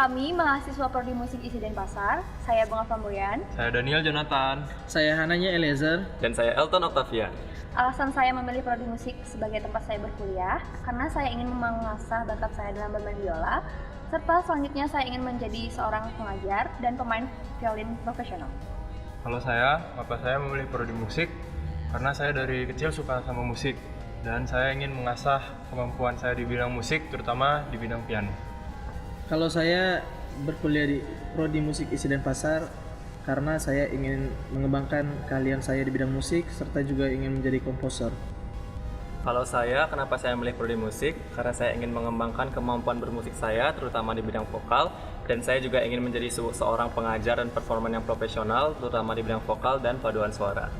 kami mahasiswa Prodi Musik ISI Denpasar. Saya Bunga Flamboyan. Saya Daniel Jonathan. Saya Hananya Eliezer. Dan saya Elton Octavian. Alasan saya memilih Prodi Musik sebagai tempat saya berkuliah karena saya ingin mengasah bakat saya dalam bermain biola, serta selanjutnya saya ingin menjadi seorang pengajar dan pemain violin profesional. Kalau bapak saya memilih Prodi Musik karena saya dari kecil suka sama musik dan saya ingin mengasah kemampuan saya di bidang musik, terutama di bidang piano. Kalau saya berkuliah di Prodi Musik ISI Denpasar karena saya ingin mengembangkan keahlian saya di bidang musik serta juga ingin menjadi komposer. Kalau saya, kenapa saya memilih Prodi Musik? Karena saya ingin mengembangkan kemampuan bermusik saya, terutama di bidang vokal, dan saya juga ingin menjadi seorang pengajar dan performer yang profesional, terutama di bidang vokal dan paduan suara.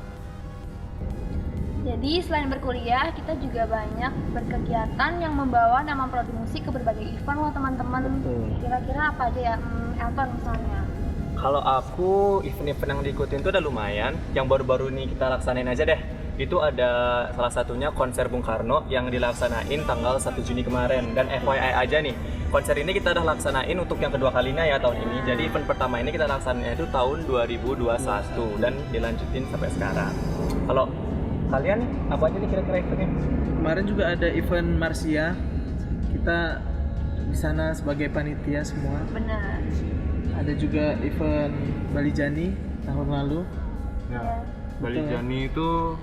Jadi selain berkuliah, kita juga banyak berkegiatan yang membawa nama Prodi Musik ke berbagai event loh teman-teman. Kira-kira apa aja ya? Elton misalnya. Kalau aku, event-event yang diikutin itu udah lumayan. Yang baru-baru ini kita laksanain aja deh. Itu ada salah satunya konser Bung Karno yang dilaksanain tanggal 1 Juni kemarin. Dan FYI aja nih, konser ini kita udah laksanain untuk yang kedua kalinya ya tahun ini. Jadi event pertama ini kita laksanain itu tahun 2021 dan dilanjutin sampai sekarang. Kalau kalian apa aja nih kira-kira eventnya? Kemarin juga ada event Marsia. Kita di sana sebagai panitia semua. Benar. Ada juga event Bali Jani tahun lalu. Ya, Bali Jani itu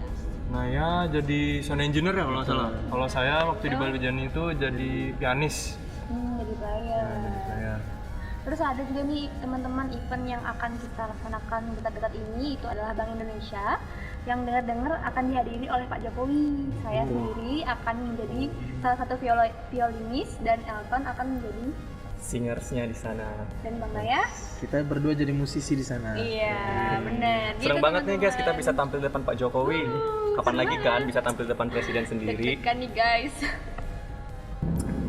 Naya jadi sound engineer ya kalau nggak salah. Kalau saya waktu di Bali Jani itu jadi pianis. Jadi bayar. Ya, jadi saya. Terus ada juga nih teman-teman event yang akan kita laksanakan dekat-dekat ini, itu adalah Bank Indonesia yang dengar-dengar akan dihadiri oleh Pak Jokowi. Saya sendiri akan menjadi salah satu violinis dan Elton akan menjadi Singersnya di sana. dan Bang Naya. Kita berdua jadi musisi di sana. Iya, benar. Serem Gitu, banget nih guys, kita teman-teman. bisa tampil di depan Pak Jokowi. Kapan lagi kan bisa tampil di depan presiden sendiri. Deg-degan nih guys.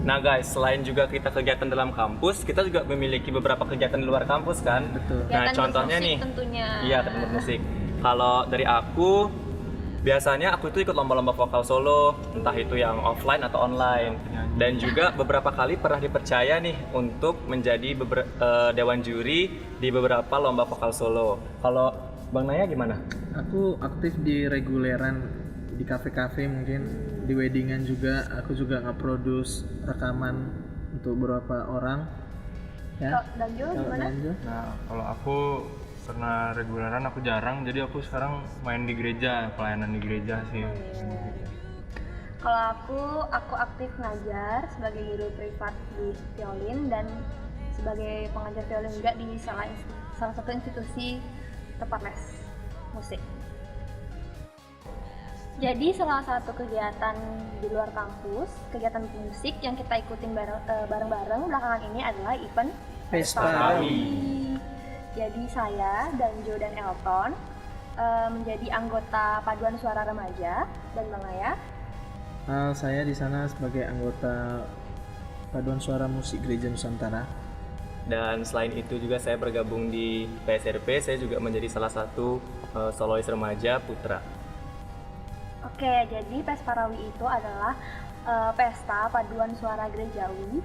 Nah guys, selain juga kita kegiatan dalam kampus, kita juga memiliki beberapa kegiatan di luar kampus kan. Betul. Nah Kegiatan contohnya bermusik nih, tentunya. iya kegiatan musik. Kalau dari aku, biasanya aku itu ikut lomba-lomba vokal solo, entah itu yang offline atau online. Dan juga beberapa kali pernah dipercaya nih untuk menjadi dewan juri di beberapa lomba vokal solo. Kalau Bang Naya gimana? Aku aktif di reguleran di kafe-kafe, mungkin di weddingan juga. Aku juga nge-produce rekaman untuk beberapa orang. Ya. Dan Jo Kalau gimana? Danjo? Nah, kalau aku karena reguleran aku jarang, jadi aku sekarang main di gereja, pelayanan di gereja sih. Kalau aku aktif ngajar sebagai guru privat di violin dan sebagai pengajar violin juga di salah satu institusi tempat les musik. Jadi salah satu kegiatan di luar kampus, kegiatan musik yang kita ikutin bareng-bareng belakangan ini adalah event Vespa. Jadi saya, Danjo dan Elton menjadi anggota paduan suara remaja dan Bang Naya. Saya di sana sebagai anggota paduan suara musik Gereja Nusantara. Dan selain itu juga saya bergabung di PSRP, saya juga menjadi salah satu solois remaja putra. Oke, jadi Pesparawi itu adalah pesta paduan suara gerejawi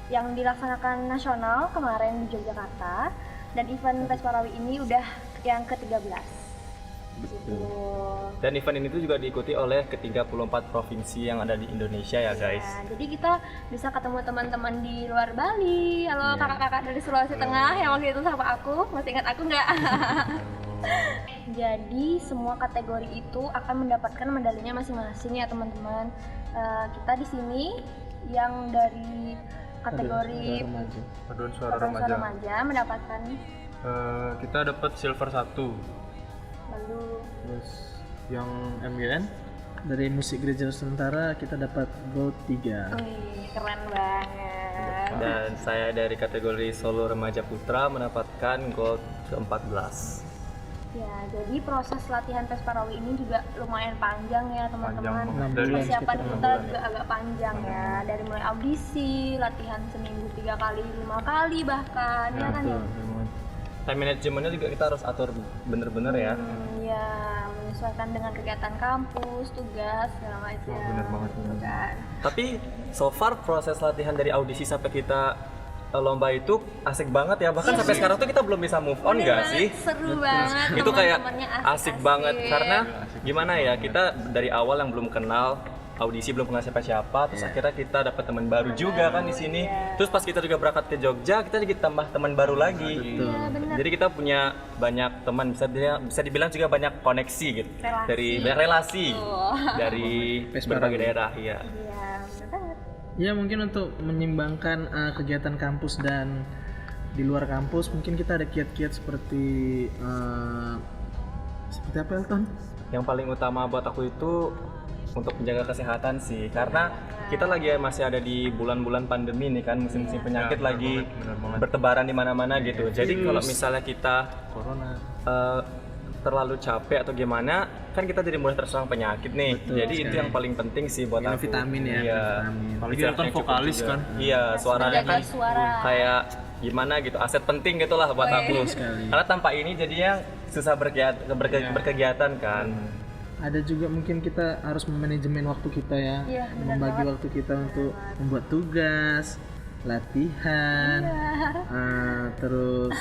yang dilaksanakan nasional kemarin di Yogyakarta, dan event Pesparawi ini udah yang ke-13. Gitu. Dan event ini tuh juga diikuti oleh ke-34 provinsi yang ada di Indonesia ya guys. Ya, jadi kita bisa ketemu teman-teman di luar Bali. Halo kakak-kakak dari Sulawesi Tengah yang waktu itu sama aku, masih ingat aku nggak? Jadi semua kategori itu akan mendapatkan medalinya masing-masing ya teman-teman. Kita di sini yang dari kategori Paduan suara paduan suara remaja. remaja mendapatkan Kita dapat silver 1. lalu Terus yang MGN Dari musik Gereja Nusantara kita dapat gold 3. wih, keren banget. Dan saya dari kategori solo remaja putra mendapatkan gold ke-14. Ya, jadi proses latihan Pesparawi ini juga lumayan panjang ya teman-teman. Panjang banget. Persiapan Sekitar kita 6 bulan. juga agak panjang ya. Dari mulai audisi, latihan seminggu 3 kali, 5 kali bahkan, ya kan ya? Time managementnya juga kita harus atur bener-bener ya. Ya, menyesuaikan dengan kegiatan kampus, tugas, segala macam. bener banget, bener. Kan. Tapi so far proses latihan dari audisi sampai kita lomba itu asik banget ya, bahkan sampai sekarang tuh kita belum bisa move on Bener nggak banget, sih? seru banget, Itu kayak teman-temannya asik banget karena gimana ya, kita dari awal yang belum kenal, audisi belum kenal siapa-siapa, terus akhirnya kita dapat teman baru juga kan di sini. Terus pas kita juga berangkat ke Jogja, kita juga tambah teman baru lagi. Iya, bener. Jadi kita punya banyak teman, bisa dibilang juga banyak koneksi gitu. Relasi. Dari banyak relasi dari berbagai daerah ya. Iya, bener banget. Ya mungkin untuk menyimbangkan kegiatan kampus dan di luar kampus mungkin kita ada kiat-kiat seperti apa Elton? Yang paling utama buat aku itu untuk menjaga kesehatan sih, karena kita lagi masih ada di bulan-bulan pandemi nih kan, musim-musim penyakit benar lagi benar banget. bertebaran di mana-mana gitu. Jadi kalau misalnya kita Corona. terlalu capek atau gimana, kan kita jadi mudah terserang penyakit nih. Jadi itu yang paling penting sih buat Minum aku. vitamin ya, Iya. vitamin. Apalagi Elton vokalis kan. Iya, suaranya Menjaga kan suara. kayak gimana gitu, aset penting gitulah buat aku. Karena tanpa ini jadinya susah berkegiatan kan. Ada juga mungkin kita harus memanajemen waktu kita ya, Iya, benar membagi banget. waktu kita untuk membuat tugas, latihan, terus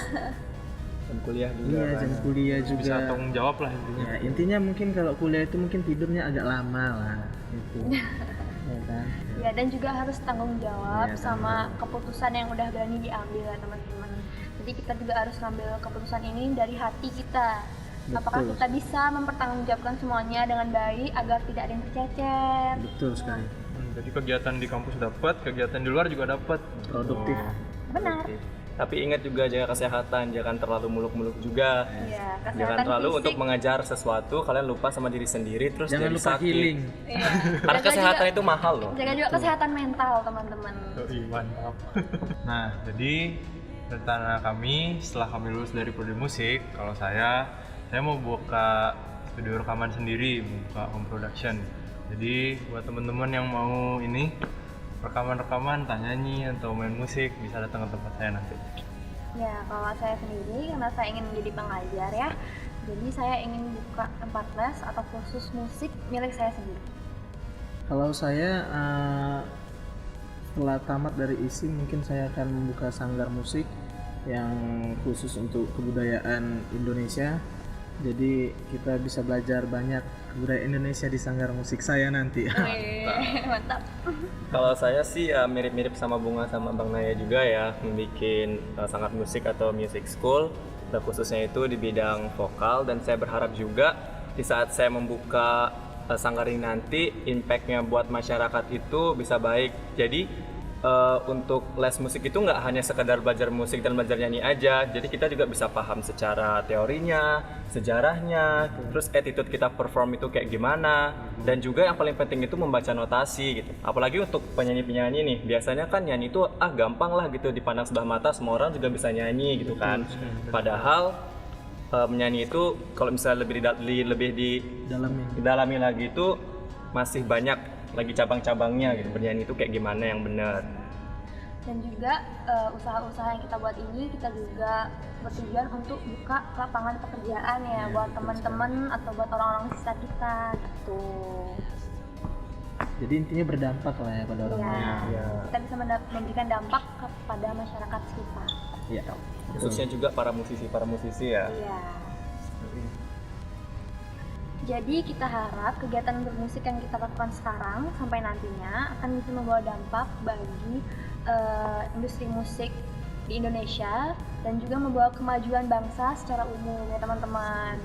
Dan kuliah juga. iya kan. jam kuliah juga. Bisa tanggung jawab lah intinya. Ya, intinya mungkin kalau kuliah itu mungkin tidurnya agak lama lah gitu. Ya kan? Ya, dan juga harus tanggung jawab Iya, sama keputusan yang udah berani diambil ya teman-teman. Jadi kita juga harus ngambil keputusan ini dari hati kita. Apakah Betul. kita bisa mempertanggungjawabkan semuanya dengan baik agar tidak ada yang tercecer? Betul sekali. Jadi kegiatan di kampus dapat, kegiatan di luar juga dapat. Produktif. Benar. Tapi ingat juga jaga kesehatan, jangan terlalu muluk-muluk juga. Iya, Jangan kesehatan terlalu fisik. untuk mengajar sesuatu kalian lupa sama diri sendiri terus Jangan jadi lupa sakit. healing. Iya. Karena Jaga kesehatan juga- itu mahal loh. Jaga juga kesehatan mental teman-teman. Mantap. Nah, jadi rencana kami setelah kami lulus dari prodi musik, kalau saya mau buka studio rekaman sendiri, buka home production. Jadi buat teman-teman yang mau ini rekaman-rekaman, tak nyanyi atau main musik bisa datang ke tempat saya nanti. Ya, kalau saya sendiri karena saya ingin menjadi pengajar ya. Jadi saya ingin buka tempat les atau kursus musik milik saya sendiri. Kalau saya setelah tamat dari ISI mungkin saya akan membuka sanggar musik yang khusus untuk kebudayaan Indonesia. Jadi kita bisa belajar banyak kebudayaan Indonesia di sanggar musik saya nanti. Mantap. Kalau saya sih mirip-mirip sama Bunga sama Bang Naya juga ya, membuat sanggar musik atau music school, dan khususnya itu di bidang vokal. Dan saya berharap juga di saat saya membuka sanggar ini nanti, impact-nya buat masyarakat itu bisa baik. Jadi untuk les musik itu nggak hanya sekedar belajar musik dan belajar nyanyi aja, jadi kita juga bisa paham secara teorinya, sejarahnya, terus attitude kita perform itu kayak gimana, dan juga yang paling penting itu membaca notasi gitu. Apalagi untuk penyanyi-penyanyi nih, biasanya kan nyanyi itu gampang lah gitu, dipandang sebelah mata semua orang juga bisa nyanyi gitu kan. Padahal menyanyi itu kalau misalnya lebih didalami lagi itu masih banyak lagi cabang-cabangnya gitu, bernyanyi itu kayak gimana yang benar. Dan juga usaha-usaha yang kita buat ini kita juga bertujuan untuk buka lapangan pekerjaan ya buat teman-teman atau buat orang-orang di sekitar kita gitu. Jadi intinya berdampak lah ya pada orang lain. Ya, kita bisa memberikan dampak kepada masyarakat sekitar. Iya. Khususnya juga para musisi ya. Iya. Jadi kita harap kegiatan bermusik yang kita lakukan sekarang sampai nantinya akan bisa membawa dampak bagi industri musik di Indonesia dan juga membawa kemajuan bangsa secara umum ya teman-teman.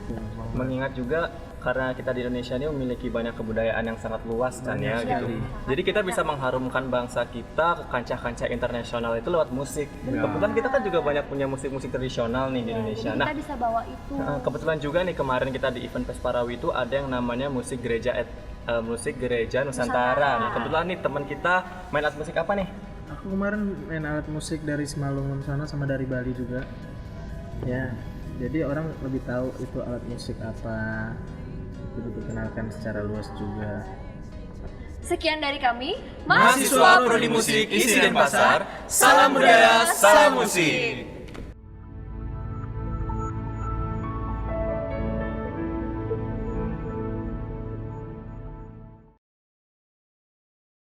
Mengingat juga karena kita di Indonesia ini memiliki banyak kebudayaan yang sangat luas kan ya gitu. Jadi kita bisa mengharumkan bangsa kita ke kancah-kancah internasional itu lewat musik. Kebetulan kita kan juga banyak punya musik-musik tradisional nih di Indonesia. Jadi kita bisa bawa itu. Kebetulan juga nih kemarin kita di event Pesparawi itu ada yang namanya musik gereja Nusantara. Nah, kebetulan nih teman kita main alat musik apa nih? Aku kemarin main alat musik dari Simalungun sana sama dari Bali juga. Ya, jadi orang lebih tahu itu alat musik apa. Itu diperkenalkan secara luas juga. Sekian dari kami, Mahasiswa Prodi Musik Isi Denpasar. Salam budaya, salam musik.